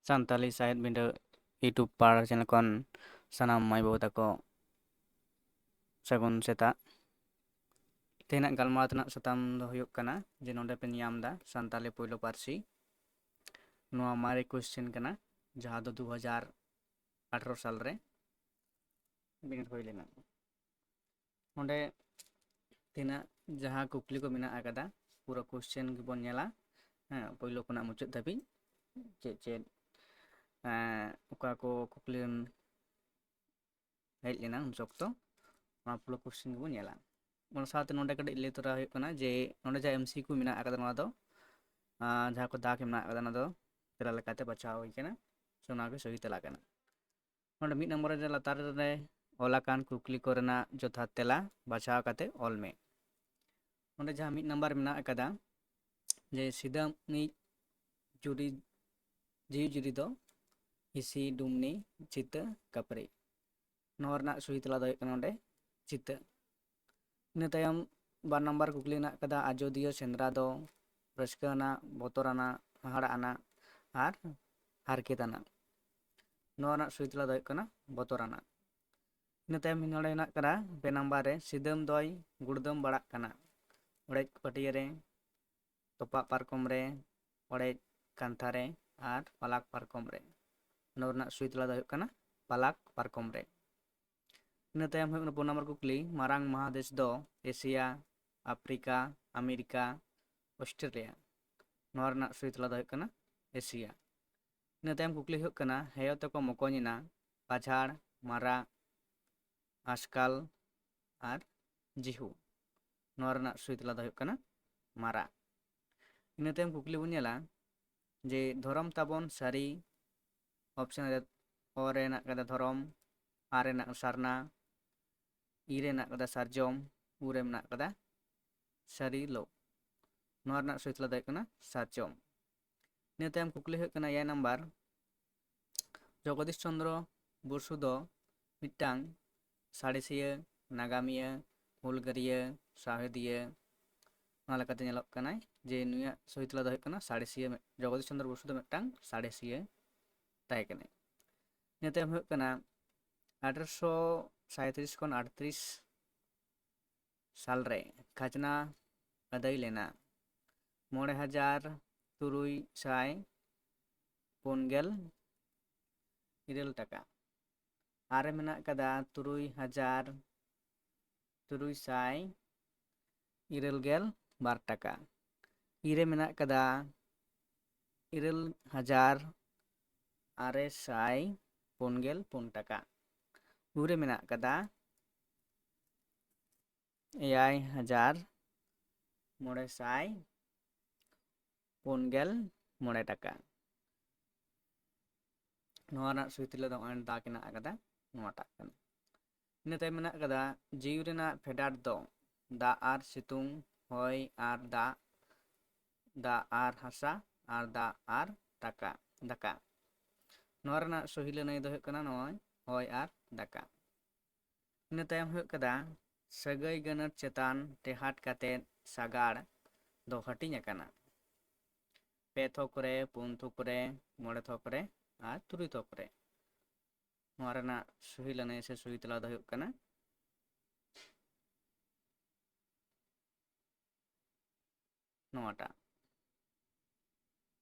ᱥᱟᱱᱛᱟᱞᱤ ᱥᱟᱶᱦᱮᱫ ᱵᱤᱸᱰᱟᱹ ᱤᱭᱩᱴᱩᱵᱽ ᱯᱟᱲᱟ ᱪᱮᱱᱮᱞ ᱠᱷᱚᱱ ᱥᱟᱱᱟᱢ ᱢᱟᱹᱭ ᱵᱟᱹᱵᱩ ᱛᱟᱠᱚ ᱥᱟᱹᱜᱩᱱ ᱥᱮᱛᱟᱜ᱾ ᱛᱮᱦᱮᱧᱟᱜ ᱜᱟᱞᱢᱟᱨᱟᱣ ᱛᱮᱱᱟᱜ ᱥᱟᱛᱟᱢ ᱫᱚ ᱦᱩᱭᱩᱜ ᱠᱟᱱᱟ ᱡᱮ ᱱᱚᱰᱮ ᱯᱮ ᱧᱟᱢ ᱮᱫᱟ ᱥᱟᱱᱛᱟᱞᱤ ᱯᱳᱭᱞᱳ ᱯᱟᱹᱨᱥᱤ᱾ ᱱᱚᱣᱟ ᱢᱟᱨᱮ ᱠᱳশ্ᱪᱮᱱ ᱠᱟᱱᱟ ᱡᱟᱦᱟᱸ ᱫᱚ 2018 ᱥᱟᱞᱨᱮ ᱵᱤᱱᱤᱰ ᱦᱩᱭ ᱞᱮᱱᱟ᱾ ᱚᱸᱰᱮ ᱛᱤᱱᱟᱹᱜ ᱡᱟᱦᱟᱸ ᱠᱩᱠᱞᱤ ᱠᱚ ᱢᱮᱱᱟᱜ ᱟᱠᱟᱫᱟ ᱯᱩᱨᱟᱹ ᱠᱳশ্ᱪᱮᱱ ᱜᱮᱵᱚᱱ ᱧᱮᱞᱟ, ᱯᱳᱭᱞᱳ ᱠᱷᱚᱱᱟᱜ ᱢᱩᱪᱟᱹᱫ ᱫᱷᱟᱹᱵᱤᱡ ᱪᱮᱫ ᱚᱠᱟ ᱠᱚ ᱠᱩᱠᱞᱤ ᱦᱮᱡ ᱞᱮᱱᱟ ᱩᱱ ᱚᱠᱛᱚ ᱱᱚᱣᱟ ᱯᱩᱨᱟᱹ ᱠᱳশ্ᱪᱮᱱ ᱜᱮᱵᱚᱱ ᱧᱮᱞᱟ᱾ ᱚᱱᱟ ᱥᱟᱶᱛᱮ ᱱᱚᱰᱮ ᱠᱟᱹᱴᱤᱡ ᱞᱟᱹᱭ ᱛᱚᱨᱟ ᱦᱩᱭᱩᱜ ᱠᱟᱱᱟ ᱡᱮ ᱱᱚᱰᱮ ᱡᱟᱦᱟᱸ MCQ ᱢᱮᱱᱟᱜ ᱟᱠᱟᱫᱟ ᱱᱚᱣᱟ ᱫᱚ ᱡᱟᱦᱟᱸ ᱠᱚ ᱫᱟᱜᱽ ᱢᱮᱱᱟᱜ ᱟᱠᱟᱫᱟ ᱚᱱᱟ ᱫᱚ ᱛᱮᱞᱟ ᱞᱮᱠᱟᱛᱮ ᱵᱟᱪᱷᱟᱣ ᱦᱩᱭ ᱟᱠᱟᱱᱟ, ᱥᱮ ᱚᱱᱟᱜᱮ ᱥᱚᱦᱤ ᱛᱮᱞᱟ ᱠᱟᱱᱟ᱾ ᱱᱚᱰᱮ 1 ᱱᱚᱢᱵᱚᱨ ᱨᱮ ᱞᱟᱛᱟᱨ ᱨᱮ ᱚᱞ ᱟᱠᱟᱱ ᱠᱩᱠᱞᱤ ᱠᱚᱨᱮᱱᱟᱜ ᱡᱚᱛᱷᱟᱛ ᱛᱮᱞᱟ ᱵᱟᱪᱷᱟᱣ ᱠᱟᱛᱮ ᱚᱞ ᱢᱮ᱾ ᱚᱸᱰᱮ ᱡᱟᱦᱟᱸ 1 ᱱᱟᱢᱵᱟᱨ ᱢᱮᱱᱟᱜ ᱟᱠᱟᱫᱟ ᱡᱮ ᱥᱤᱫᱟᱹᱢᱤᱡ ᱡᱤᱣᱤᱼᱡᱩᱨᱤ ᱫᱚ ᱦᱤᱸᱥᱤ, ᱰᱩᱢᱱᱤ, ᱪᱤᱛᱟᱹ, ᱠᱟᱹᱯᱨᱤ᱾ ᱱᱚᱣᱟ ᱨᱮᱱᱟᱜ ᱥᱚᱦᱤ ᱛᱮᱞᱟ ᱫᱚ ᱦᱩᱭᱩᱜ ᱠᱟᱱᱟ ᱱᱚᱰᱮ ᱪᱤᱛᱟᱹ᱾ ᱤᱱᱟᱹ ᱛᱟᱭᱚᱢ 2 ᱱᱟᱢᱵᱟᱨ ᱠᱩᱠᱞᱤ ᱢᱮᱱᱟᱜ ᱟᱠᱟᱫᱟ ᱟᱡᱳᱫᱤᱭᱟᱹ ᱥᱮᱸᱫᱽᱨᱟ ᱫᱚ ᱨᱟᱹᱥᱠᱟᱹ ᱟᱱᱟᱜ, ᱵᱚᱛᱚᱨᱟᱱᱟᱜ, ᱦᱟᱦᱟᱲᱟᱜ ᱟᱱᱟᱜ ᱟᱨ ᱦᱟᱨᱠᱮᱛ ᱟᱱᱟᱜ᱾ ᱱᱚᱣᱟ ᱨᱮᱱᱟᱜ ᱥᱚᱦᱤ ᱛᱮᱞᱟ ᱫᱚ ᱦᱩᱭᱩᱜ ᱠᱟᱱᱟ ᱵᱚᱛᱚᱨᱟᱱᱟᱜ᱾ ᱤᱱᱟᱹ ᱛᱟᱭᱚᱢ ᱱᱚᱰᱮ ᱦᱮᱱᱟᱜ ᱠᱟᱱᱟ 2 ᱱᱟᱢᱵᱟᱨ ᱨᱮ ᱥᱤᱫᱟᱹᱢ ᱫᱚᱭ ᱜᱩᱲᱫᱟᱹᱢ ᱵᱟᱲᱟᱜ ᱠᱟᱱᱟ ᱚᱲᱮᱡ ᱯᱟᱹᱴᱭᱟᱹ ᱨᱮ, ᱛᱚᱯᱟᱜ ᱯᱟᱨᱠᱚᱢ ᱨᱮ, ᱚᱲᱮᱡ ᱠᱟᱱᱛᱷᱟ ᱨᱮ ᱟᱨ ᱯᱟᱞᱟᱠ ᱯᱟᱨᱠᱚᱢ ᱨᱮ᱾ ᱱᱚᱣᱟ ᱨᱮᱱᱟᱜ ᱥᱚᱦᱤ ᱛᱮᱞᱟ ᱫᱚ ᱦᱩᱭᱩᱜ ᱠᱟᱱᱟ ᱯᱟᱞᱟᱠ ᱯᱟᱨᱠᱚᱢ ᱨᱮ᱾ ᱤᱱᱟᱹ ᱛᱟᱭᱚᱢ ᱦᱩᱭᱩᱜ ᱠᱟᱱᱟ 4 ᱱᱟᱢᱵᱟᱨ ᱠᱩᱠᱞᱤ ᱢᱟᱨᱟᱝ ᱢᱚᱦᱟᱫᱮᱥ ᱫᱚ ᱮᱥᱤᱭᱟ, ᱟᱯᱷᱨᱤᱠᱟ, ᱟᱢᱮᱨᱤᱠᱟ, ᱚᱥᱴᱨᱮᱞᱤᱭᱟ᱾ ᱱᱚᱣᱟ ᱨᱮᱱᱟᱜ ᱥᱚᱦᱤ ᱛᱮᱞᱟ ᱫᱚ ᱦᱩᱭᱩᱜ ᱠᱟᱱᱟ ᱮᱥᱤᱭᱟ᱾ ᱤᱱᱟᱹ ᱛᱟᱭᱚᱢ ᱠᱩᱠᱞᱤ ᱦᱩᱭᱩᱜ ᱠᱟᱱᱟ ᱦᱮᱭᱚ ᱛᱮᱠᱚ ᱢᱚᱠᱚᱧ ᱮᱱᱟ ᱯᱟᱡᱷᱟᱲ, ᱢᱟᱨᱟᱜ, ᱟᱥᱠᱟᱞ ᱟᱨ ᱡᱤᱦᱩ᱾ ᱱᱚᱣᱟ ᱨᱮᱱᱟᱜ ᱥᱚᱦᱤ ᱛᱮᱞᱟ ᱫᱚ ᱦᱩᱭᱩᱜ ᱠᱟᱱᱟ ᱢᱟᱨᱟᱜ᱾ ᱤᱱᱟᱹ ᱛᱟᱭᱚᱢ ᱠᱩᱠᱞᱤ ᱵᱚᱱ ᱧᱮᱞᱟ ᱡᱮ ᱫᱷᱚᱨᱚᱢ ᱛᱟᱵᱚᱱ ᱥᱟᱹᱨᱤ, ᱚᱯᱥᱮᱱ ᱨᱮ ᱚ ᱨᱮ ᱦᱮᱱᱟᱜ ᱟᱠᱟᱫᱟ ᱫᱷᱚᱨᱚᱢ, ᱟ ᱨᱮ ᱦᱮᱱᱟᱜ ᱥᱟᱨᱱᱟ, ᱤ ᱨᱮ ᱦᱮᱱᱟᱜ ᱟᱠᱟᱫᱟ ᱥᱟᱨᱡᱚᱢ, ᱩ ᱨᱮ ᱢᱮᱱᱟᱜ ᱟᱠᱟᱫᱟ ᱥᱟᱹᱨᱤᱞᱳ᱾ ᱱᱚᱣᱟ ᱨᱮᱱᱟᱜ ᱥᱚᱦᱤ ᱛᱮᱞᱟ ᱫᱚ ᱦᱩᱭᱩᱜ ᱠᱟᱱᱟ ᱥᱟᱨᱡᱚᱢ᱾ ᱤᱱᱟᱹ ᱛᱟᱭᱚᱢ ᱠᱩᱠᱞᱤ ᱦᱩᱭᱩᱜ ᱠᱟᱱᱟ 6 ᱱᱟᱢᱵᱟᱨ ᱡᱚᱜᱚᱫᱤᱥ ᱪᱚᱱᱫᱨᱚ ᱵᱚᱥᱩ ᱫᱚ ᱢᱤᱫᱴᱟᱝ ᱥᱟᱬᱮᱥᱤᱭᱟᱹ, ᱱᱟᱜᱟᱢᱤᱭᱟᱹ, ᱦᱩᱞᱜᱟᱹᱨᱤᱭᱟᱹ, ᱥᱟᱶᱦᱮᱫᱤᱭᱟᱹ᱾ ᱚᱱᱟ ᱞᱮᱠᱟᱛᱮ ᱧᱮᱞᱚᱜ ᱠᱟᱱᱟᱭ ᱡᱮ ᱱᱩᱭᱟᱜ ᱥᱚᱦᱤ ᱛᱮᱞᱟ ᱫᱚ ᱦᱩᱭᱩᱜ ᱠᱟᱱᱟ ᱥᱟᱬᱮᱥᱤᱭᱟᱹ᱾ ᱡᱚᱜᱚᱫᱤᱥ ᱪᱚᱱᱫᱨᱚ ᱵᱚᱥᱩ ᱫᱚ ᱢᱤᱫᱴᱟᱝ ᱥᱟᱬᱮᱥᱤᱭᱟᱹ ᱛᱟᱦᱮᱸ ᱠᱟᱱᱟᱭ᱾ ᱤᱱᱟᱹ ᱛᱟᱭᱚᱢ ᱦᱩᱭᱩᱜ ᱠᱟᱱᱟ 1837 ᱠᱷᱚᱱ 38 ᱥᱟᱞᱨᱮ ᱠᱷᱟᱡᱽᱱᱟ ᱟᱹᱫᱟᱹᱭ ᱞᱮᱱᱟ 9,647 ᱴᱟᱠᱟ᱾ ᱟᱨ ᱨᱮ ᱢᱮᱱᱟᱜ ᱟᱠᱟᱫᱟ 6,782 ᱴᱟᱠᱟ᱾ ᱤ ᱨᱮ ᱢᱮᱱᱟᱜ ᱟᱠᱟᱫᱟ 9,944 ᱴᱟᱠᱟ᱾ ᱩ ᱨᱮ ᱢᱮᱱᱟᱜ ᱟᱠᱟᱫᱟ eyajamore ᱴᱟᱠᱟ᱾ ᱱᱚᱣᱟ ᱨᱮᱱᱟᱜ ᱥᱚᱦᱤ ᱛᱮᱞᱟ ᱫᱚ ᱱᱚᱜᱼᱚᱭ ᱫᱟᱜᱽ ᱦᱮᱱᱟᱜ ᱟᱠᱟᱫᱟ ᱱᱚᱣᱟᱴᱟᱜ ᱠᱟᱱᱟ᱾ ᱤᱱᱟᱹ ᱛᱟᱭᱚᱢ ᱢᱮᱱᱟᱜ ᱟᱠᱟᱫᱟ ᱡᱤᱣᱤ ᱨᱮᱱᱟᱜ ᱯᱷᱮᱰᱟᱛ ᱫᱚ ᱫᱟᱜ ᱟᱨ ᱥᱤᱛᱩᱝ, ᱦᱚᱭ ᱟᱨ ᱫᱟᱜ, ᱫᱟᱜ ᱟᱨ ᱦᱟᱥᱟ ᱟᱨ ᱫᱟᱜ ᱟᱨ ᱫᱟᱠᱟ᱾ ᱱᱚᱣᱟ ᱨᱮᱱᱟᱜ ᱥᱚᱦᱤ ᱞᱟᱹᱱᱟᱹᱭ ᱫᱚ ᱦᱩᱭᱩᱜ ᱠᱟᱱᱟ ᱱᱚᱜᱼᱚᱭ ᱦᱚᱭ ᱟᱨ ᱫᱟᱠᱟ᱾ ᱤᱱᱟᱹ ᱛᱟᱭᱚᱢ ᱦᱩᱭᱩᱜ ᱠᱟᱱᱟ ᱥᱟᱹᱜᱟᱹᱭ ᱜᱟᱹᱱᱟᱹᱛ ᱪᱮᱛᱟᱱ ᱴᱮᱦᱟᱴ ᱠᱟᱛᱮᱫ ᱥᱟᱜᱟᱲ ᱫᱚ ᱦᱟᱹᱴᱤᱧ ᱟᱠᱟᱱᱟ 2 ᱛᱷᱚᱠ ᱨᱮ, 4 ᱛᱷᱚᱠ ᱨᱮ, 5 ᱛᱷᱚᱠ ᱨᱮ ᱟᱨ 3 ᱛᱷᱚᱠ ᱨᱮ᱾ ᱱᱚᱣᱟ ᱨᱮᱱᱟᱜ ᱥᱚᱦᱤ ᱞᱟᱹᱱᱟᱹᱭ ᱥᱮ ᱥᱚᱦᱤ ᱛᱮᱞᱟ ᱫᱚ ᱦᱩᱭᱩᱜ ᱠᱟᱱᱟ ᱱᱚᱣᱟᱴᱟᱜ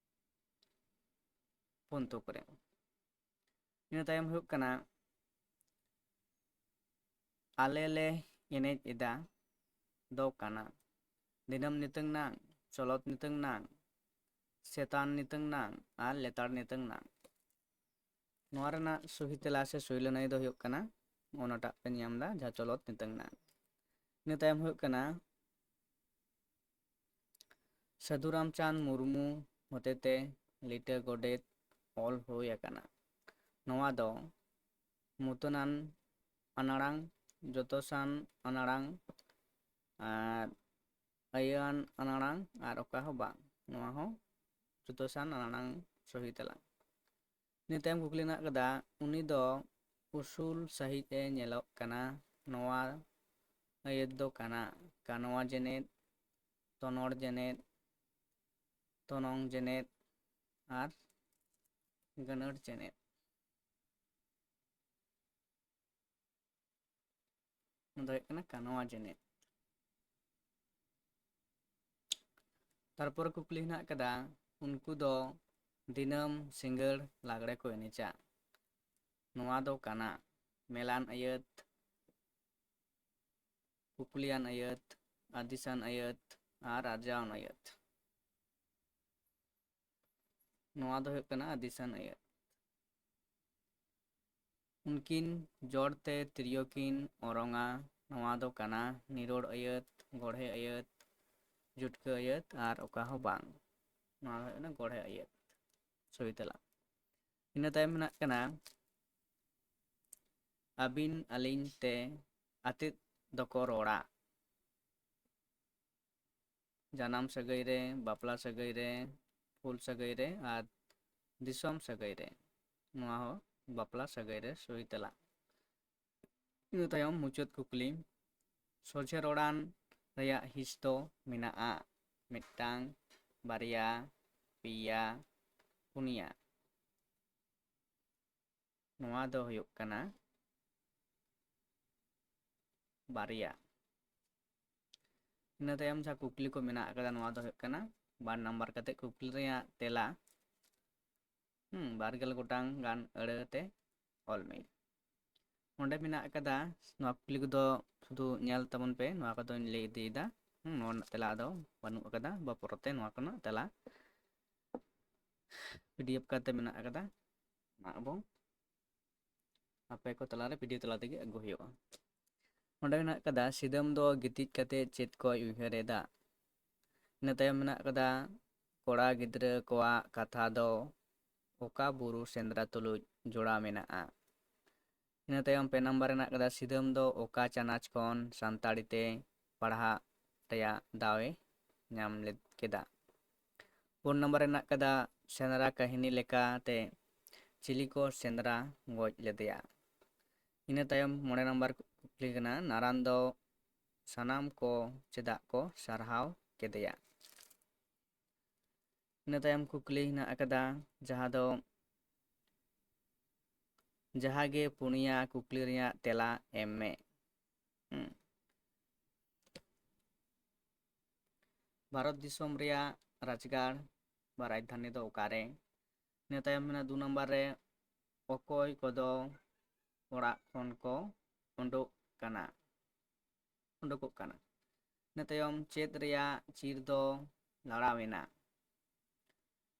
4 ᱛᱷᱚᱠ ᱨᱮ᱾ ᱤᱱᱟᱹ ᱛᱟᱭᱚᱢ ᱦᱩᱭᱩᱜ ᱠᱟᱱᱟ ᱟᱞᱮ ᱞᱮ ᱮᱱᱮᱡ ᱮᱫᱟ ᱫᱚ ᱠᱟᱱᱟ ᱫᱤᱱᱟᱹᱢ ᱱᱤᱛᱟᱹᱝ ᱱᱟᱝ, ᱪᱚᱞᱚᱛ ᱱᱤᱛᱟᱹᱝ ᱱᱟᱝ, ᱥᱮᱛᱟᱱ ᱱᱤᱛᱟᱹᱝ ᱱᱟᱝ ᱟᱨ ᱞᱮᱛᱟᱲ ᱱᱤᱛᱟᱹᱝ ᱱᱟᱝ᱾ ᱱᱚᱣᱟ ᱨᱮᱱᱟᱜ ᱥᱚᱦᱤ ᱛᱮᱞᱟ ᱥᱮ ᱥᱚᱦᱤ ᱞᱟᱹᱱᱟᱹᱭ ᱫᱚ ᱦᱩᱭᱩᱜ ᱠᱟᱱᱟ ᱚᱱᱟᱴᱟᱜ ᱯᱮ ᱧᱟᱢ ᱮᱫᱟ ᱡᱟᱦᱟᱸ ᱪᱚᱞᱚᱛ ᱱᱤᱛᱟᱹᱝ ᱱᱟᱝ᱾ ᱤᱱᱟᱹ ᱛᱟᱭᱚᱢ ᱦᱩᱭᱩᱜ ᱠᱟᱱᱟ ᱥᱟᱹᱫᱷᱩ ᱨᱟᱢᱪᱟᱸᱫᱽ ᱢᱩᱨᱢᱩ ᱦᱚᱛᱮᱛᱮ ᱞᱤᱴᱟᱹ ᱜᱚᱰᱮᱛ ᱚᱞ ᱦᱩᱭ ᱟᱠᱟᱱᱟ᱾ ᱱᱚᱣᱟ ᱫᱚ ᱢᱩᱛᱟᱹᱱᱟᱱ ᱟᱱᱟᱲᱟᱝ, ᱡᱚᱛᱚᱥᱟᱱ ᱟᱱᱟᱲᱟᱝ ᱟᱨ ᱟᱹᱭᱟᱹᱱ ᱟᱱᱟᱲᱟᱝ ᱟᱨ ᱚᱠᱟ ᱦᱚᱸ ᱵᱟᱝ, ᱱᱚᱣᱟ ᱦᱚᱸ ᱡᱚᱛᱚᱥᱟᱱ ᱟᱱᱟᱲᱟᱝ ᱥᱚᱦᱤ ᱛᱮᱞᱟ᱾ ᱤᱱᱟᱹ ᱛᱟᱭᱚᱢ ᱠᱩᱠᱞᱤ ᱢᱮᱱᱟᱜ ᱟᱠᱟᱫᱟ ᱩᱱᱤ ᱫᱚ ᱩᱥᱩᱞ ᱥᱟᱺᱦᱤᱡ ᱮ ᱧᱮᱞᱚᱜ ᱠᱟᱱᱟ ᱱᱚᱣᱟ ᱟᱹᱭᱟᱹᱛ ᱫᱚ ᱠᱟᱱᱟ ᱠᱟᱱᱣᱟ ᱡᱮᱱᱮᱫ, ᱛᱚᱱᱚᱲ ᱡᱮᱱᱮᱫ, ᱛᱚᱱᱚᱝ ᱡᱮᱱᱮᱫ ᱟᱨ ᱜᱟᱹᱱᱟᱹᱨ ᱪᱮᱱᱮᱫ ᱚᱱᱟ ᱫᱚ ᱦᱩᱭᱩᱜ ᱠᱟᱱᱟ ᱠᱟᱱᱣᱟ ᱪᱮᱱᱮᱫ। ᱛᱟᱨᱯᱚᱨ ᱠᱩᱠᱞᱤ ᱦᱮᱱᱟᱜ ᱟᱠᱟᱫᱟ ᱩᱱᱠᱩ ᱫᱚ ᱫᱤᱱᱟᱹᱢ ᱥᱤᱸᱜᱟᱹᱲ ᱞᱟᱜᱽᱲᱮ ᱠᱚ ᱮᱱᱮᱡᱟ। ᱱᱚᱣᱟ ᱫᱚ ᱠᱟᱱᱟ ᱢᱮᱞᱟᱱ ᱟᱹᱭᱟᱹᱛ, ᱠᱩᱠᱞᱤᱭᱟᱱ ᱟᱹᱭᱟᱹᱛ, ᱟᱹᱫᱤᱥᱟᱱ ᱟᱹᱭᱟᱹᱛ ᱟᱨ ᱟᱨᱡᱟᱣᱟᱱ ᱟᱹᱭᱟᱹᱛ। ᱱᱚᱣᱟ ᱫᱚ ᱦᱩᱭᱩᱜ ᱠᱟᱱᱟ ᱟᱹᱫᱤᱥᱟᱱ ᱟᱹᱭᱟᱹᱛ। ᱩᱱᱠᱤᱱ ᱡᱚᱲᱛᱮ ᱛᱤᱨᱭᱳ ᱠᱤᱱ ᱚᱨᱚᱝᱟ। ᱱᱚᱣᱟ ᱫᱚ ᱠᱟᱱᱟ ᱱᱤᱨᱚᱲ ᱟᱹᱭᱟᱹᱛ, ᱜᱚᱲᱦᱮ ᱟᱹᱭᱟᱹᱛ, ᱡᱩᱴᱠᱟᱹ ᱟᱹᱭᱟᱹᱛ ᱟᱨ ᱚᱠᱟ ᱦᱚᱸ ᱵᱟᱝ। ᱱᱚᱣᱟ ᱫᱚ ᱦᱩᱭᱩᱜ ᱠᱟᱱᱟ ᱜᱚᱲᱦᱮ ᱟᱹᱭᱟᱹᱛ ᱥᱚᱦᱤ ᱛᱮᱞᱟ। ᱤᱱᱟᱹ ᱛᱟᱭᱚᱢ ᱢᱮᱱᱟᱜ ᱠᱟᱱᱟ ᱟᱹᱵᱤᱱ ᱟᱹᱞᱤᱧ ᱛᱮ ᱟᱛᱮᱫ ᱫᱚᱠᱚ ᱨᱚᱲᱟ। ᱡᱟᱱᱟᱢ ᱥᱟᱹᱜᱟᱹᱭ ᱨᱮ, ᱵᱟᱯᱞᱟ ᱥᱟᱹᱜᱟᱹᱭ ᱨᱮ, ᱯᱷᱩᱞ ᱥᱟᱹᱜᱟᱹᱭ ᱨᱮ ᱟᱨ ᱫᱤᱥᱚᱢ ᱥᱟᱹᱜᱟᱹᱭ ᱨᱮ। ᱱᱚᱣᱟ ᱦᱚᱸ ᱵᱟᱯᱞᱟ ᱥᱟᱹᱜᱟᱹᱭ ᱨᱮ ᱥᱚᱦᱤ ᱛᱮᱞᱟ। ᱤᱱᱟᱹ ᱛᱟᱭᱚᱢ ᱢᱩᱪᱟᱹᱫ ᱠᱩᱠᱞᱤ ᱥᱚᱡᱷᱮ ᱨᱚᱲᱟᱱ ᱨᱮᱭᱟᱜ ᱦᱤᱸᱥ ᱫᱚ ᱢᱮᱱᱟᱜᱼᱟ ᱢᱤᱫᱴᱟᱝ, ᱵᱟᱨᱭᱟ, ᱯᱮᱭᱟ, ᱯᱩᱱᱭᱟ। ᱱᱚᱣᱟ ᱫᱚ ᱦᱩᱭᱩᱜ ᱠᱟᱱᱟ ᱵᱟᱨᱭᱟ। ᱤᱱᱟᱹ ᱛᱟᱭᱚᱢ ᱡᱟᱦᱟᱸ ᱠᱩᱠᱞᱤ ᱠᱚ ᱢᱮᱱᱟᱜ ᱟᱠᱟᱫᱟ ᱱᱚᱣᱟ ᱫᱚ ᱦᱩᱭᱩᱜ ᱠᱟᱱᱟ 2 ᱱᱟᱢᱵᱟᱨ ᱠᱟᱛᱮᱫ ᱠᱩᱠᱞᱤ ᱨᱮᱭᱟᱜ ᱛᱮᱞᱟ 20 ᱜᱚᱴᱟᱝ ᱜᱟᱱ ᱟᱹᱲᱟᱹ ᱛᱮ ᱚᱞ ᱢᱮ। ᱚᱸᱰᱮ ᱢᱮᱱᱟᱜ ᱟᱠᱟᱫᱟ ᱱᱚᱣᱟ ᱠᱩᱠᱞᱤ ᱠᱚᱫᱚ ᱥᱩᱫᱷᱩ ᱧᱮᱞ ᱛᱟᱵᱚᱱ ᱯᱮ, ᱱᱚᱣᱟ ᱠᱚᱫᱚᱧ ᱞᱟᱹᱭ ᱤᱫᱤᱭᱮᱫᱟ। ᱱᱚᱣᱟ ᱨᱮᱱᱟᱜ ᱛᱮᱞᱟ ᱫᱚ ᱵᱟᱹᱱᱩᱜ ᱟᱠᱟᱫᱟ ᱵᱟ ᱯᱚᱨᱮᱛᱮ ᱱᱚᱣᱟ ᱠᱚᱨᱮᱱᱟᱜ ᱛᱮᱞᱟ PDF ᱠᱟᱛᱮ ᱢᱮᱱᱟᱜ ᱟᱠᱟᱫᱟ। ᱚᱱᱟ ᱟᱵᱚ ᱟᱯᱮ ᱠᱚ ᱛᱟᱞᱟᱨᱮ ᱵᱷᱤᱰᱤᱭᱳ ᱛᱟᱞᱟ ᱛᱮᱜᱮ ᱟᱹᱜᱩ ᱦᱩᱭᱩᱜᱼᱟ। ᱚᱸᱰᱮ ᱢᱮᱱᱟᱜ ᱟᱠᱟᱫᱟ ᱥᱤᱫᱟᱹᱢ ᱫᱚ ᱜᱤᱛᱤᱡ ᱠᱟᱛᱮᱫ ᱪᱮᱫ ᱠᱚᱭ ᱩᱭᱦᱟᱹᱨᱮᱫᱟ। ᱤᱱᱟᱹ ᱛᱟᱭᱚᱢ ᱢᱮᱱᱟᱜ ᱟᱠᱟᱫᱟ ᱠᱚᱲᱟ ᱜᱤᱫᱽᱨᱟᱹ ᱠᱚᱣᱟᱜ ᱠᱟᱛᱷᱟ ᱫᱚ ᱚᱠᱟ ᱵᱩᱨᱩ ᱥᱮᱸᱫᱽᱨᱟ ᱛᱩᱞᱩᱡ ᱡᱚᱲᱟᱣ ᱢᱮᱱᱟᱜᱼᱟ। ᱤᱱᱟᱹ ᱛᱟᱭᱚᱢ 2 ᱱᱟᱢᱵᱟᱨ ᱨᱮ ᱢᱮᱱᱟᱜ ᱟᱠᱟᱫᱟ ᱥᱤᱫᱟᱹᱢ ᱫᱚ ᱚᱠᱟ ᱪᱟᱱᱟᱪ ᱠᱷᱚᱱ ᱥᱟᱱᱛᱟᱲᱤ ᱛᱮ ᱯᱟᱲᱦᱟᱜ ᱨᱮᱭᱟᱜ ᱫᱟᱣ ᱮ ᱧᱟᱢ ᱠᱮᱫᱟ। 4 ᱱᱟᱢᱵᱟᱨ ᱨᱮ ᱢᱮᱱᱟᱜ ᱟᱠᱟᱫᱟ ᱥᱮᱸᱫᱽᱨᱟ ᱠᱟᱹᱦᱱᱤ leᱠᱟᱛᱮ ᱪᱤᱞᱤ ᱠᱚ ᱥᱮᱸᱫᱽᱨᱟ ᱜᱚᱡ ᱞᱮᱫᱮᱭᱟ। ᱤᱱᱟᱹ ᱛᱟᱭᱚᱢ 5 ᱱᱟᱢᱵᱟᱨ ᱠᱩᱠᱞᱤ ᱠᱟᱱᱟ ᱱᱟᱨᱟᱱ ᱫᱚ ᱥᱟᱱᱟᱢ ᱠᱚ ᱪᱮᱫᱟᱜ ᱠᱚ ᱥᱟᱨᱦᱟᱣ ᱠᱮᱫᱮᱭᱟ। ᱤᱱᱟᱹ ᱛᱟᱭᱚᱢ ᱠᱩᱠᱞᱤ ᱦᱮᱱᱟᱜ ᱟᱠᱟᱫᱟ ᱡᱟᱦᱟᱸ ᱫᱚ ᱡᱟᱦᱟᱸᱜᱮ ᱯᱩᱱᱭᱟ ᱠᱩᱠᱞᱤ ᱨᱮᱭᱟᱜ ᱛᱮᱞᱟ ᱮᱢ ᱢᱮ। ᱵᱷᱟᱨᱚᱛ ᱫᱤᱥᱚᱢ ᱨᱮᱭᱟᱜ ᱨᱟᱡᱽᱜᱟᱲ ᱵᱟ ᱨᱟᱡᱽᱫᱷᱟᱱᱤ ᱫᱚ ᱚᱠᱟᱨᱮ। ᱤᱱᱟᱹ ᱛᱟᱭᱚᱢ ᱢᱮᱱᱟᱜᱼᱟ 2 ᱱᱟᱢᱵᱟᱨ ᱨᱮ ᱚᱠᱚᱭ ᱠᱚᱫᱚ ᱚᱲᱟᱜ ᱠᱷᱚᱱ ᱠᱚ ᱩᱰᱩᱠᱚᱜ ᱠᱟᱱᱟ। ᱤᱱᱟᱹ ᱛᱟᱭᱚᱢ ᱪᱮᱫ ᱨᱮᱭᱟᱜ ᱪᱤᱨ ᱫᱚ ᱞᱟᱲᱟᱣ ᱮᱱᱟ।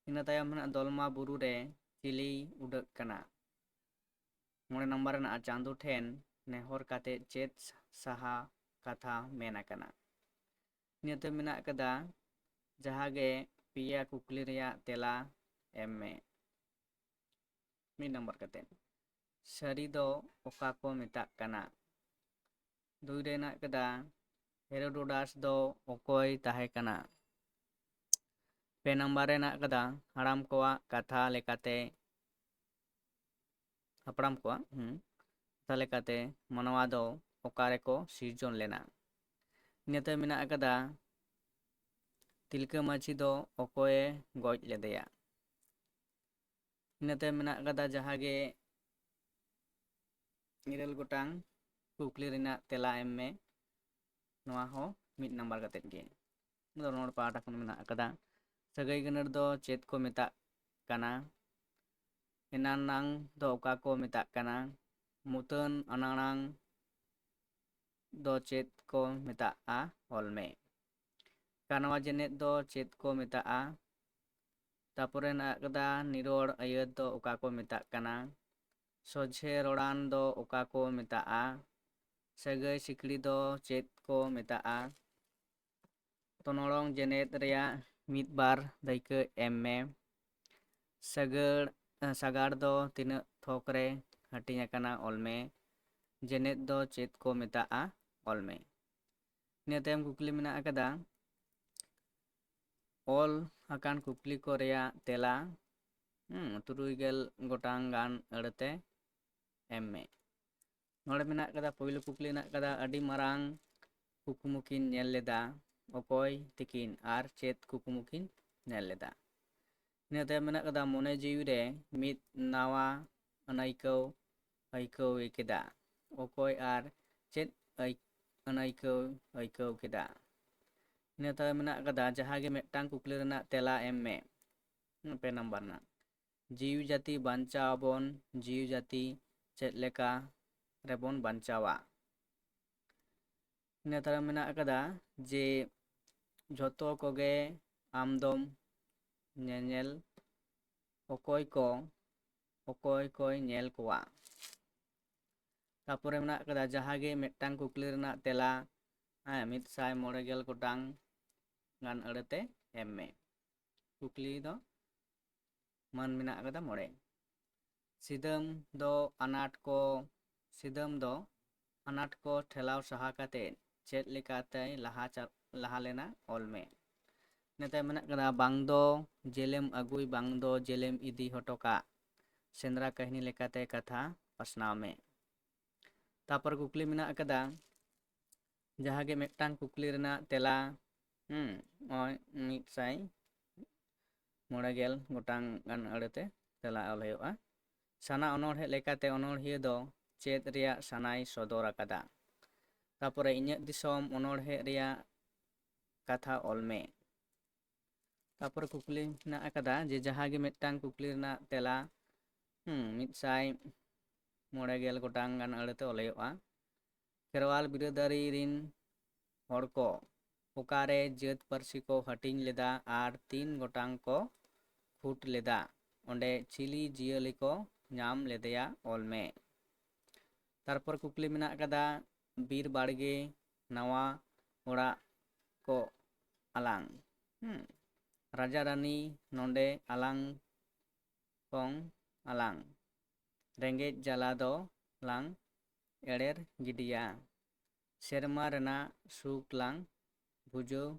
ᱤᱱᱟᱹ ᱛᱟᱭᱚᱢ ᱢᱮᱱᱟᱜᱼᱟ ᱫᱚᱞᱢᱟ ᱵᱩᱨᱩ ᱨᱮ ᱪᱤᱞᱤᱭ ᱩᱰᱟᱹᱜ ᱠᱟᱱᱟ। 5 ᱱᱟᱢᱵᱟᱨ ᱨᱮᱱᱟᱜ ᱪᱟᱸᱫᱳ ᱴᱷᱮᱱ ᱱᱮᱦᱚᱨ ᱠᱟᱛᱮᱫ ᱪᱮᱫ ᱥᱟᱦᱟ ᱠᱟᱛᱷᱟ ᱢᱮᱱ ᱟᱠᱟᱱᱟ। ᱤᱱᱟᱹᱛᱮ ᱢᱮᱱᱟᱜ ᱟᱠᱟᱫᱟ ᱡᱟᱦᱟᱸᱜᱮ ᱯᱮᱭᱟ ᱠᱩᱠᱞᱤ ᱨᱮᱭᱟᱜ ᱛᱮᱞᱟ ᱮᱢ ᱢᱮ। 1 ᱱᱟᱢᱵᱟᱨ ᱠᱟᱛᱮᱫ ᱥᱟᱹᱨᱤ ᱫᱚ ᱚᱠᱟ ᱠᱚ ᱢᱮᱛᱟᱜ ᱠᱟᱱᱟ। 2 ᱨᱮ ᱦᱮᱱᱟᱜ ᱟᱠᱟᱫᱟ ᱦᱮᱨᱳᱰᱳᱴᱟᱥ ᱫᱚ ᱚᱠᱚᱭ ᱛᱟᱦᱮᱸ ᱠᱟᱱᱟ। 2 ᱱᱟᱢᱵᱟᱨ ᱨᱮ ᱦᱮᱱᱟᱜ ᱟᱠᱟᱫᱟ ᱦᱟᱲᱟᱢ ᱠᱚᱣᱟᱜ ᱠᱟᱛᱷᱟ ᱞᱮᱠᱟᱛᱮ ᱦᱟᱯᱲᱟᱢ ᱠᱚᱣᱟᱜ ᱠᱟᱛᱷᱟ ᱞᱮᱠᱟᱛᱮ ᱢᱟᱱᱣᱟ ᱫᱚ ᱚᱠᱟ ᱨᱮᱠᱚ ᱥᱤᱨᱡᱚᱱ ᱞᱮᱱᱟ। ᱤᱱᱟᱹᱛᱮ ᱢᱮᱱᱟᱜ ᱟᱠᱟᱫᱟ ᱛᱤᱞᱠᱟᱹ ᱢᱟᱹᱡᱷᱤ ᱫᱚ ᱚᱠᱚᱭᱮ ᱜᱚᱡ ᱞᱮᱫᱮᱭᱟ। ᱤᱱᱟᱹᱛᱮ ᱢᱮᱱᱟᱜ ᱟᱠᱟᱫᱟ ᱡᱟᱦᱟᱸᱜᱮ 9 ᱜᱚᱴᱟᱝ ᱠᱩᱠᱞᱤ ᱨᱮᱱᱟᱜ ᱛᱮᱞᱟ ᱮᱢ ᱢᱮ। ᱱᱚᱣᱟ ᱦᱚᱸ 1 ᱱᱟᱢᱵᱟᱨ ᱠᱟᱛᱮᱫ ᱜᱮ। ᱨᱚᱱᱚᱲ ᱯᱟᱦᱴᱟ ᱠᱷᱚᱱ ᱢᱮᱱᱟᱜ ᱟᱠᱟᱫᱟ ᱥᱟᱹᱜᱟᱹᱭ ᱜᱟᱹᱱᱟᱹᱨ ᱫᱚ ᱪᱮᱫ ᱠᱚ ᱢᱮᱛᱟᱜ ᱠᱟᱱᱟ। ᱮᱱᱟᱱᱟᱝ ᱫᱚ ᱚᱠᱟ ᱠᱚ ᱢᱮᱛᱟᱜ ᱠᱟᱱᱟ। ᱢᱩᱛᱟᱹᱱ ᱟᱱᱟᱲᱟᱝ ᱫᱚ ᱪᱮᱫ ᱠᱚ ᱢᱮᱛᱟᱜᱼᱟ ᱚᱞ ᱢᱮ। ᱠᱟᱱᱣᱟ ᱡᱮᱱᱮᱫ ᱫᱚ ᱪᱮᱫ ᱠᱚ ᱢᱮᱛᱟᱜᱼᱟ। ᱛᱟᱯᱚᱨᱮ ᱦᱮᱱᱟᱜ ᱟᱠᱟᱫᱟ ᱱᱤᱨᱚᱲ ᱟᱹᱭᱟᱹᱛ ᱫᱚ ᱚᱠᱟ ᱠᱚ ᱢᱮᱛᱟᱜ ᱠᱟᱱᱟ। ᱥᱚᱡᱷᱮ ᱨᱚᱲᱟᱱ ᱫᱚ ᱚᱠᱟ ᱠᱚ ᱢᱮᱛᱟᱜᱼᱟ। ᱥᱟᱹᱜᱟᱹᱭ ᱥᱤᱠᱲᱤ ᱫᱚ ᱪᱮᱫ ᱠᱚ ᱢᱮᱛᱟᱜᱼᱟ। ᱛᱚᱱᱚᱲᱚᱝ ᱡᱮᱱᱮᱫ ᱨᱮᱭᱟᱜ 1-2 ᱫᱟᱹᱭᱠᱟᱹ ᱮᱢ ᱢᱮ। ᱥᱟᱜᱟᱲ ᱫᱚ ᱛᱤᱱᱟᱹᱜ ᱛᱷᱚᱠ ᱨᱮ ᱦᱟᱹᱴᱤᱧ ᱟᱠᱟᱱᱟ ᱚᱞ ᱢᱮ। ᱡᱮᱱᱮᱫ ᱫᱚ ᱪᱮᱫ ᱠᱚ ᱢᱮᱛᱟᱜᱼᱟ ᱚᱞ ᱢᱮ। ᱤᱱᱟᱹ ᱛᱟᱭᱚᱢ ᱠᱩᱠᱞᱤ ᱢᱮᱱᱟᱜ ᱟᱠᱟᱫᱟ ᱚᱞ ᱟᱠᱟᱱ ᱠᱩᱠᱞᱤ ᱠᱚ ᱨᱮᱭᱟᱜ ᱛᱮᱞᱟ 60 ᱜᱚᱴᱟᱝ ᱜᱟᱱ ᱟᱹᱲᱟᱹᱛᱮ ᱮᱢ ᱢᱮ। ᱱᱚᱰᱮ ᱢᱮᱱᱟᱜ ᱟᱠᱟᱫᱟ ᱯᱳᱭᱞᱳ ᱠᱩᱠᱞᱤ ᱦᱮᱱᱟᱜ ᱟᱠᱟᱫᱟ ᱟᱹᱰᱤ ᱢᱟᱨᱟᱝ ᱠᱩᱠᱢᱩ ᱠᱤᱱ ᱧᱮᱞ ᱞᱮᱫᱟ ᱚᱠᱚᱭ ᱛᱤᱠᱤᱱ ᱟᱨ ᱪᱮᱫ ᱠᱩᱠᱢᱩ ᱠᱤᱱ ᱧᱮᱞ ᱞᱮᱫᱟ। ᱤᱱᱟᱹ ᱛᱟᱭᱚᱢ ᱢᱮᱱᱟᱜ ᱠᱟᱫᱟ ᱢᱚᱱᱮ ᱡᱤᱣᱤ ᱨᱮ ᱢᱤᱫ ᱱᱟᱣᱟ ᱟᱹᱱᱟᱹᱭᱠᱟᱹᱣ ᱟᱹᱭᱠᱟᱹᱣ ᱠᱮᱫᱟ, ᱚᱠᱚᱭ ᱟᱨ ᱪᱮᱫ ᱟᱹᱱᱟᱹᱭᱠᱟᱹᱣ ᱟᱹᱭᱠᱟᱹᱣ ᱠᱮᱫᱟ? ᱤᱱᱟᱹ ᱛᱟᱭᱚᱢ ᱢᱮᱱᱟᱜ ᱠᱟᱫᱟ ᱡᱟᱦᱟᱸ ᱜᱮ ᱢᱤᱫᱴᱟᱝ ᱠᱩᱠᱞᱤ ᱨᱮᱱᱟᱜ ᱛᱮᱞᱟ ᱮᱢ ᱢᱮ, 2 ᱱᱟᱢᱵᱟᱨ ᱨᱮᱱᱟᱜ᱾ ᱡᱤᱣᱤ ᱡᱟᱹᱛᱤ ᱵᱟᱧᱪᱟᱣ ᱟᱵᱚᱱ, ᱡᱤᱣᱤ ᱡᱟᱹᱛᱤ ᱪᱮᱫ ᱞᱮᱠᱟ ᱨᱮᱵᱚᱱ ᱵᱟᱧᱪᱟᱣᱟ? ᱤᱱᱟᱹ ᱛᱟᱭᱚᱢ ᱢᱮᱱᱟᱜ ᱠᱟᱫᱟ ᱡᱮ ᱡᱷᱚᱛᱚ ᱠᱚᱜᱮ ᱟᱢ ᱫᱚᱢ ᱧᱮᱧᱮᱞ ᱚᱠᱚᱭ ᱠᱚᱭ ᱧᱮᱞ ᱠᱚᱣᱟ? ᱛᱟᱯᱚᱨᱮ ᱢᱮᱱᱟᱜ ᱠᱟᱫᱟ ᱡᱟᱦᱟᱸ ᱜᱮ ᱢᱤᱫᱴᱟᱝ ᱠᱩᱠᱞᱤ ᱨᱮᱱᱟᱜ ᱛᱮᱞᱟ 150 ᱜᱚᱴᱟᱝ ᱜᱟᱱ ᱟᱹᱲᱟᱹᱛᱮ ᱮᱢ ᱢᱮ᱾ ᱠᱩᱠᱞᱤ ᱫᱚ ᱢᱟᱹᱱ ᱢᱮᱱᱟᱜ ᱠᱟᱫᱟ 5᱾ ᱥᱤᱫᱟᱹᱢ ᱫᱚ ᱟᱱᱟᱴ ᱠᱚ ᱴᱷᱮᱞᱟᱣ ᱥᱟᱦᱟ ᱠᱟᱛᱮᱫ ᱪᱮᱫ ᱞᱮᱠᱟᱛᱮᱭ ᱞᱟᱦᱟ ᱞᱮᱱᱟ? ᱚᱞ ᱢᱮ᱾ ᱤᱱᱟᱹ ᱛᱟᱭᱚᱢ ᱢᱮᱱᱟᱜ ᱠᱟᱫᱟ ᱵᱟᱝ ᱫᱚ ᱡᱮᱞᱮᱢ ᱟᱹᱜᱩᱭ, ᱵᱟᱝ ᱫᱚ ᱡᱮᱞᱮᱢ ᱤᱫᱤ ᱦᱚᱴᱚ ᱠᱟᱜ, ᱥᱮᱸᱫᱽᱨᱟ ᱠᱟᱹᱦᱱᱤ ᱞᱮᱠᱟᱛᱮ ᱠᱟᱛᱷᱟ ᱯᱟᱥᱱᱟᱣ ᱢᱮ᱾ ᱛᱟᱯᱚᱨ ᱠᱩᱠᱞᱤ ᱢᱮᱱᱟᱜ ᱠᱟᱫᱟ ᱡᱟᱦᱟᱸ ᱜᱮ ᱢᱤᱫᱴᱟᱝ ᱠᱩᱠᱞᱤ ᱨᱮᱱᱟᱜ ᱛᱮᱞᱟ 150 ᱜᱚᱴᱟᱝ ᱜᱟᱱ ᱟᱹᱲᱟᱹᱛᱮ ᱛᱮᱞᱟ ᱚᱞ ᱦᱩᱭᱩᱜᱼᱟ᱾ ᱥᱟᱱᱟ ᱚᱱᱚᱬᱦᱮᱸ ᱞᱮᱠᱟᱛᱮ ᱚᱱᱚᱬᱦᱤᱭᱟᱹ ᱫᱚ ᱪᱮᱫ ᱨᱮᱭᱟᱜ ᱥᱟᱱᱟᱭ ᱥᱚᱫᱚᱨ ᱟᱠᱟᱫᱟ? ᱛᱟᱯᱚᱨᱮ ᱤᱧᱟᱹᱜ ᱫᱤᱥᱚᱢ ᱚᱱᱚᱬᱦᱮᱸ ᱨᱮᱭᱟᱜ ᱠᱟᱛᱷᱟ ᱚᱞ ᱢᱮ᱾ ᱛᱟᱯᱚᱨᱮ ᱠᱩᱠᱞᱤ ᱢᱮᱱᱟᱜ ᱟᱠᱟᱫᱟ ᱡᱮ ᱡᱟᱦᱟᱸ ᱜᱮ ᱢᱤᱫᱴᱟᱝ ᱠᱩᱠᱞᱤ ᱨᱮᱱᱟᱜ ᱛᱮᱞᱟ 150 ᱜᱚᱴᱟᱝ ᱜᱟᱱ ᱟᱹᱲᱟᱹᱛᱮ ᱚᱞ ᱦᱩᱭᱩᱜᱼᱟ᱾ ᱠᱷᱮᱨᱣᱟᱞ ᱵᱤᱨᱟᱹᱫᱟᱹᱞᱤ ᱨᱤᱱ ᱦᱚᱲ ᱠᱚ ᱚᱠᱟᱨᱮ ᱡᱟᱹᱛ ᱯᱟᱹᱨᱥᱤ ᱠᱚ ᱦᱟᱹᱴᱤᱧ ᱞᱮᱫᱟ ᱟᱨ 3 ᱜᱚᱴᱟᱝ ᱠᱚ ᱯᱷᱩᱴ ᱞᱮᱫᱟ? ᱚᱸᱰᱮ ᱪᱤᱞᱤ ᱡᱤᱭᱟᱹᱞᱤ ᱠᱚ ᱧᱟᱢ ᱞᱮᱫᱮᱭᱟ? ᱚᱞ ᱢᱮ᱾ ᱛᱟᱨᱯᱚᱨ ᱠᱩᱠᱞᱤ ᱢᱮᱱᱟᱜ ᱟᱠᱟᱫᱟ ᱵᱤᱨ ᱵᱟᱲᱜᱮ ᱱᱟᱣᱟ ᱚᱲᱟᱜ ᱠᱚ ᱟᱞᱟᱝ, ᱨᱟᱡᱟ ᱨᱟᱱᱤ ᱱᱚᱰᱮ ᱟᱞᱟᱝ ᱠᱚᱝ ᱟᱞᱟᱝ, ᱨᱮᱸᱜᱮᱡ ᱡᱟᱞᱟ ᱫᱚ ᱞᱟᱝ ᱮᱲᱮᱨ ᱜᱤᱰᱤᱭᱟ, ᱥᱮᱨᱢᱟ ᱨᱮᱱᱟᱜ ᱥᱩᱠ ᱞᱟᱝ ᱵᱷᱩᱡᱟᱹᱣ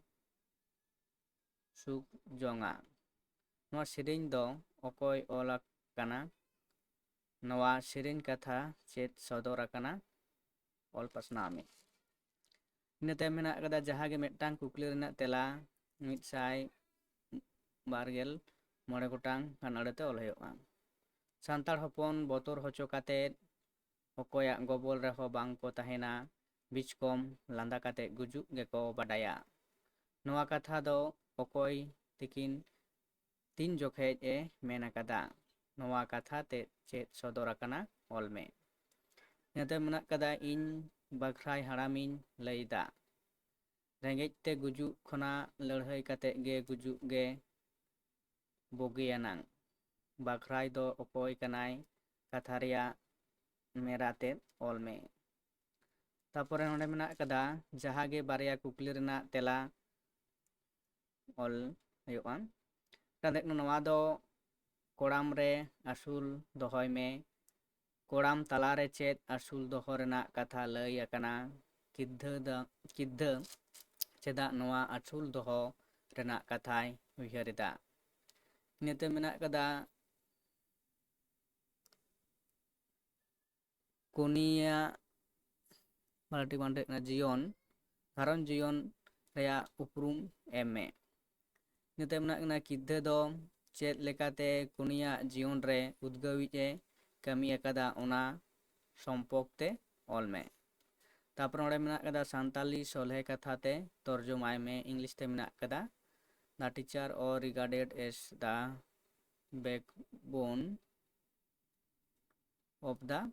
ᱥᱩᱠ ᱡᱚᱝᱟ? ᱱᱚᱣᱟ ᱥᱮᱨᱮᱧ ᱫᱚ ᱚᱠᱚᱭ ᱚᱞ ᱟᱠᱟᱱᱟ? ᱱᱚᱣᱟ ᱥᱮᱨᱮᱧ ᱠᱟᱛᱷᱟ ᱪᱮᱫ ᱥᱚᱫᱚᱨ ᱟᱠᱟᱱᱟ? ᱚᱞ ᱯᱟᱥᱱᱟᱣ ᱢᱮ᱾ ᱤᱱᱟᱹ ᱛᱟᱭᱚᱢ ᱢᱮᱱᱟᱜ ᱟᱠᱟᱫᱟ ᱡᱟᱦᱟᱸ ᱜᱮ ᱢᱤᱫᱴᱟᱝ ᱠᱩᱠᱞᱤ ᱨᱮᱱᱟᱜ ᱛᱮᱞᱟ 125 ᱜᱚᱴᱟᱝ ᱜᱟᱱ ᱟᱹᱲᱟᱹᱛᱮ ᱚᱞ ᱦᱩᱭᱩᱜᱼᱟ᱾ ᱥᱟᱱᱛᱟᱲ ᱦᱚᱯᱚᱱ ᱵᱚᱛᱚᱨ ᱦᱚᱪᱚ ᱠᱟᱛᱮᱫ ᱚᱠᱚᱭᱟᱜ ᱜᱚᱵᱚᱞ ᱨᱮᱦᱚᱸ ᱵᱟᱝ ᱠᱚ ᱛᱟᱦᱮᱱᱟ, ᱵᱤᱪᱠᱚᱢ ᱞᱟᱸᱫᱟ ᱠᱟᱛᱮᱫ ᱜᱩᱡᱩᱜ ᱜᱮᱠᱚ ᱵᱟᱰᱟᱭᱟ? ᱱᱚᱣᱟ ᱠᱟᱛᱷᱟ ᱫᱚ ᱚᱠᱚᱭ ᱛᱤᱠᱤᱱ ᱛᱤᱱ ᱡᱚᱠᱷᱮᱡ ᱮ ᱢᱮᱱ ᱟᱠᱟᱫᱟ? ᱱᱚᱣᱟ ᱠᱟᱛᱷᱟ ᱛᱮ ᱪᱮᱫ ᱥᱚᱫᱚᱨ ᱟᱠᱟᱱᱟ? ᱚᱞ ᱢᱮ᱾ ᱤᱱᱟᱹᱛᱮ ᱢᱮᱱᱟᱜ ᱟᱠᱟᱫᱟ ᱤᱧ ᱵᱟᱠᱷᱨᱟᱭ ᱦᱟᱲᱟᱢᱤᱧ ᱞᱟᱹᱭᱫᱟ, ᱨᱮᱸᱜᱮᱡ ᱛᱮ ᱜᱩᱡᱩᱜ ᱠᱷᱚᱱᱟᱜ ᱞᱟᱹᱲᱦᱟᱹᱭ ᱠᱟᱛᱮᱫ ᱜᱮ ᱜᱩᱡᱩᱜ ᱜᱮ ᱵᱩᱜᱤᱭᱟᱱᱟᱝ᱾ ᱵᱟᱠᱷᱨᱟᱭ ᱫᱚ ᱚᱠᱚᱭ ᱠᱟᱱᱟᱭ? ᱠᱟᱛᱷᱟ ᱨᱮᱭᱟᱜ ᱢᱮᱨᱟ ᱛᱮᱫ ᱚᱞ ᱢᱮ᱾ ᱛᱟᱯᱚᱨᱮ ᱱᱚᱰᱮ ᱢᱮᱱᱟᱜ ᱟᱠᱟᱫᱟ ᱡᱟᱦᱟᱸ ᱜᱮ ᱵᱟᱨᱭᱟ ᱠᱩᱠᱞᱤ ᱨᱮᱱᱟᱜ ᱛᱮᱞᱟ ᱚᱞ ᱦᱩᱭᱩᱜᱼᱟ᱾ ᱱᱚᱣᱟ ᱫᱚ ᱠᱚᱲᱟᱢ ᱨᱮ ᱟᱹᱥᱩᱞ ᱫᱚᱦᱚᱭ ᱢᱮ, ᱠᱚᱲᱟᱢ ᱛᱟᱞᱟᱨᱮ ᱪᱮᱫ ᱟᱹᱥᱩᱞ ᱫᱚᱦᱚ ᱨᱮᱱᱟᱜ ᱠᱟᱛᱷᱟ ᱞᱟᱹᱭ ᱟᱠᱟᱱᱟ? ᱠᱤᱫᱟᱹ ᱪᱮᱫᱟᱜ ᱱᱚᱣᱟ ᱟᱹᱥᱩᱞ ᱫᱚᱦᱚ ᱨᱮᱱᱟᱜ ᱠᱟᱛᱷᱟᱭ ᱩᱭᱦᱟᱹᱨ ᱮᱫᱟ? ᱤᱱᱟᱹᱛᱮ ᱢᱮᱱᱟᱜ ᱟᱠᱟᱫᱟ ᱠᱩᱱᱤᱭᱟᱜ ᱜᱷᱟᱨᱚᱸᱡᱽ ᱡᱤᱭᱚᱱ ᱨᱮᱭᱟᱜ ᱩᱯᱨᱩᱢ ᱮᱢ ᱢᱮ᱾ ᱤᱱᱟᱹᱛᱮ ᱢᱮᱱᱟᱜ ᱠᱟᱱᱟ ᱠᱤᱫᱟᱹ ᱫᱚ ᱪᱮᱫ ᱞᱮᱠᱟᱛᱮ ᱠᱩᱱᱤᱭᱟᱜ ᱡᱤᱭᱚᱱ ᱨᱮ ᱩᱫᱽᱜᱟᱹᱣᱤᱡ ᱮ ᱠᱟᱹᱢᱤ ᱟᱠᱟᱫᱟ? ᱚᱱᱟ ᱥᱚᱢᱯᱚᱨᱠᱚ ᱚᱞ ᱢᱮ᱾ ᱛᱟᱯᱚᱨᱮ ᱚᱸᱰᱮ ᱢᱮᱱᱟᱜ ᱟᱠᱟᱫᱟ ᱥᱟᱱᱛᱟᱞᱤ ᱥᱚᱞᱦᱮ ᱠᱟᱛᱷᱟ ᱛᱮ ᱛᱚᱨᱡᱚᱢᱟᱭ ᱢᱮ᱾ ᱤᱝᱞᱤᱥ ᱛᱮ ᱢᱮᱱᱟᱜ ᱟᱠᱟᱫᱟ The teacher or regarded as the backbone of the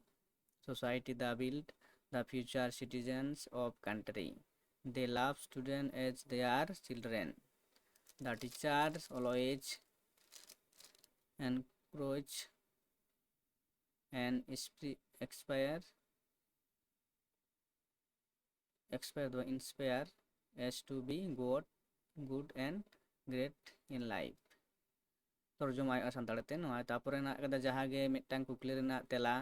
society, the build the future citizens of country. They love students as their children. The teachers always encourage and inspire us to be good and great in life. ᱛᱚᱨᱡᱚᱢᱟᱭᱚᱜᱼᱟ Santal ᱛᱮ ᱱᱚᱣᱟ᱾ ᱛᱟᱯᱚᱨᱮ ᱢᱮᱱᱟᱜ ᱟᱠᱟᱫᱟ ᱡᱟᱦᱟᱸ ᱜᱮ ᱢᱤᱫᱴᱟᱝ ᱠᱩᱠᱞᱤ ᱨᱮᱱᱟᱜ ᱛᱮᱞᱟ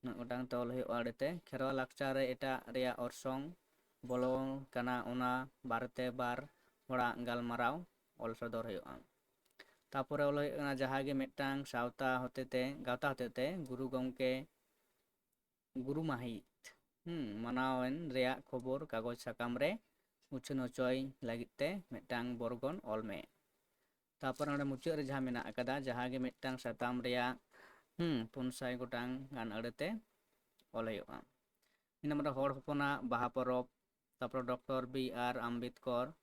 1 ᱜᱚᱴᱟᱝ ᱛᱮ ᱚᱞ ᱦᱩᱭᱩᱜᱼᱟ ᱟᱲᱮᱛᱮ᱾ ᱠᱷᱮᱨᱣᱟᱞ ᱞᱟᱠᱪᱟᱨ ᱨᱮ ᱮᱴᱟᱜ ᱨᱮᱭᱟᱜ ᱚᱨᱥᱚᱝ ᱵᱚᱞᱚ ᱠᱟᱱᱟ, ᱚᱱᱟ ᱵᱟᱨᱮᱛᱮ ᱵᱟᱨ ᱦᱚᱲᱟᱜ ᱜᱟᱞᱢᱟᱨᱟᱣ ᱚᱞ ᱥᱚᱫᱚᱨ ᱦᱩᱭᱩᱜᱼᱟ᱾ ᱛᱟᱯᱚᱨᱮ ᱚᱞ ᱦᱩᱭᱩᱜ ᱠᱟᱱᱟ ᱡᱟᱦᱟᱸ ᱜᱮ ᱢᱤᱫᱴᱟᱝ ᱜᱟᱶᱛᱟ ᱦᱚᱛᱮᱛᱮ ᱜᱩᱨᱩ ᱜᱚᱢᱠᱮ ᱜᱩᱨᱩ ᱢᱟᱦᱤᱛ ᱢᱟᱱᱟᱣᱮᱱ ᱨᱮᱭᱟᱜ ᱠᱷᱚᱵᱚᱨ ᱠᱟᱜᱚᱡᱽ ᱥᱟᱠᱟᱢ ᱨᱮ ᱩᱪᱷᱟᱹᱱ ᱦᱚᱪᱚᱭ ᱞᱟᱹᱜᱤᱫ ᱛᱮ ᱢᱤᱫᱴᱟᱝ ᱵᱚᱨᱜᱚᱱ ᱚᱞ ᱢᱮ᱾ तापर नोडे मुचाद रे जहां मेना अकदा जहां गे मिदटांग साताम रेया 400 गोटांग गान अड़ते ऑल हुयुगा। इन मरा होड़ होपना बाहा परब तापर डॉक्टर बी आर आम्बेडकर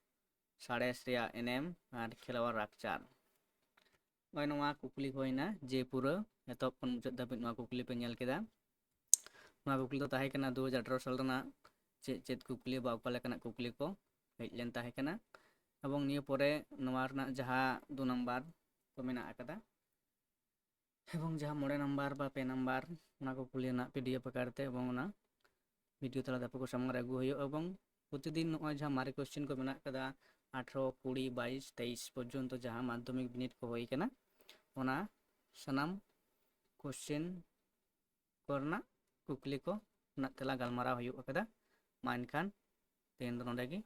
साड़ेस रेया एनेम और खेलवाड़ लाकचार ओय नोवा कुकली होइना जे पूरा एतब खन मुचाद धाबिज नोवा कुकली पे नेल केदा। नोवा कुकली दो ताहे कना 2018 साल रना चेद कुकली बा ओका लेकाना कुकली को हेज लेन ताहे कना एबं निया परे नोवा रना जहां 2 नंबर को मेना अकदा एबं जहां 9 नंबर बा 2 नंबर ओना कुकली ना पीडीएफ आकारते एबं ओना वीडियो तला दापे को सामने अगू हुयो एबं प्रतिदिन नोय जहां मारे क्वेश्चन को मेना कदा 18 20 22 23 पर्यंत जहां माध्यमिक बिनिड को होई कना ओना सनाम क्वेश्चन करना कुकली को ना तेला गलमारा हुयो अकदा मा एनखान तेन दो नोडे गे